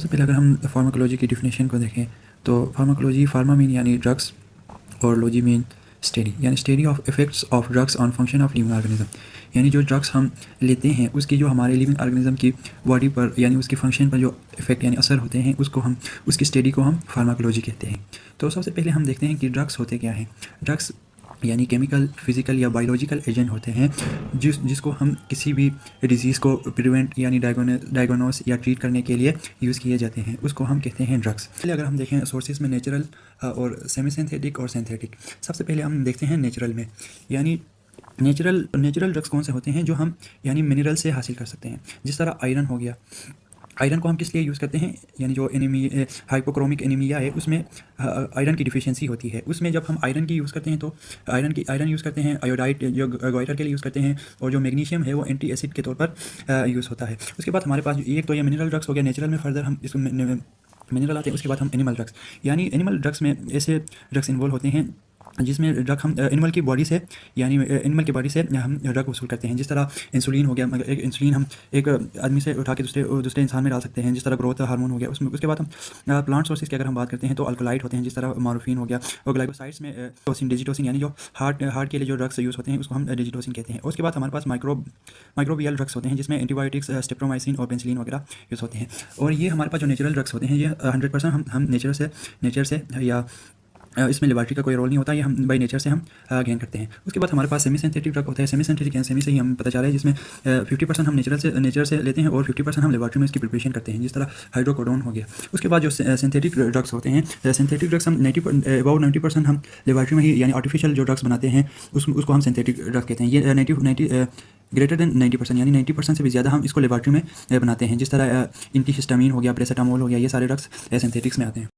सबसे पहले अगर हम फार्माकोलॉजी की डिफिनेशन को देखें तो फार्माकोलॉजी फार्मा मीन यानी ड्रग्स और लॉजी मीन स्टडी यानी study of effects of drugs on function of living organism. यानी जो ड्रग्स हम लेते हैं उसकी जो हमारे लिविंग ऑर्गेनिज्म की बॉडी पर यानी उसकी फंक्शन पर जो इफेक्ट यानी असर होते हैं उसको हम उसकी स्टडी को हम फार्माकोलॉजी कहते हैं। तो सबसे पहले हम देखते हैं कि ड्रग्स होते क्या हैं। ड्रग्स यानी केमिकल, फिजिकल या बायोलॉजिकल एजेंट होते हैं जिसको हम किसी भी डिजीज़ को प्रिवेंट यानी डायग्नोस या ट्रीट करने के लिए यूज़ किए जाते हैं, उसको हम कहते हैं ड्रग्स। पहले अगर हम देखें सोर्सेज में नेचुरल और सेमी सिंथेटिक और सिंथेटिक। सबसे पहले हम देखते हैं नेचुरल में, यानी नेचुरल ड्रग्स कौन से होते हैं जो हम यानी मिनरल से हासिल कर सकते हैं। जिस तरह आयरन हो गया, आयरन को हम किस लिए यूज़ करते हैं, यानी जो हाइपोक्रोमिक एनीमिया है उसमें आयरन की डिफिशियंसी होती है। उसमें जब हम आयरन की यूज़ करते हैं तो आयरन यूज़ करते हैं, आयोडाइड जो गोइटर के लिए यूज़ करते हैं, और जो मैग्नीशियम है वो एंटी एसिड के तौर पर यूज़ होता है। उसके बाद हमारे पास एक तो ये मिनरल ड्रग्स हो गया नेचुरल में, फर्दर हम इसको मिनरल आते हैं। उसके बाद हम एनिमल ड्रग्स, यानी एनिमल ड्रग्स में ऐसे ड्रग्स इन्वॉल्व होते हैं जिसमें ड्रग हम एनिमल की बॉडी से यानी एनिमल की बॉडी से हम ड्रग वसूल करते हैं। जिस तरह इंसुलिन हो गया, एक इंसुलिन हम एक आदमी से उठा के दूसरे इंसान में डाल सकते हैं। जिस तरह ग्रोथ हार्मोन हो गया उसमें। उसके बाद हम प्लांट सोर्सेज की अगर हम बात करते हैं तो अल्कोलाइड होते हैं, जिस तरह मॉर्फिन हो गया, और ग्लाइकोसाइड्स में डिजिटोसिन यानी जो हार्ट के लिए जो ड्रग्स यूज़ होते हैं उसको हम डिजिटोसिन कहते हैं। उसके बाद हमारे पास माइक्रोबियल ड्रग्स होते हैं जिसमें एंटीबायोटिक्स, स्टेप्टोमाइसिन और पेनिसिलिन वगैरह यूज़ होते हैं। और ये हमारे पास जो नेचुरल ड्रग्स होते हैं ये 100% हम नेचर से या इसमें लेबॉरेटरी का कोई रोल नहीं होता, ये हम बाई नेचर से हम गेन करते हैं। उसके बाद हमारे पास सेमी सिंथेटिक ड्रग होता है। सेमी सिंथेटिक यानी सेमी से ही हम पता चला है जिसमें 50% हम नेचर से लेते हैं और 50% हम लेबॉरेटरी में इसकी प्रिपरेशन करते हैं, जिस तरह हाइड्रोकोडोन हो गया। उसके बाद जो सिंथेटिक ड्रग्स होते हैं, सिंथेटिक ड्रग्स हम 90% हम लेबॉरेटरी में ही यानी आर्टिफिशियल जो ड्रग्स बनाते हैं उसको हम सिंथेटिक ड्रग कहते हैं। ये 90 ग्रेटर देन 90% यानी 90% से भी ज़्यादा हम इसको लेबॉरेटरी में बनाते हैं। जिस तरह एंटीहिस्टामिन हो गया, पैरासिटामोल हो गया, ये सारे ड्रग्स सिंथेटिक्स में आते हैं।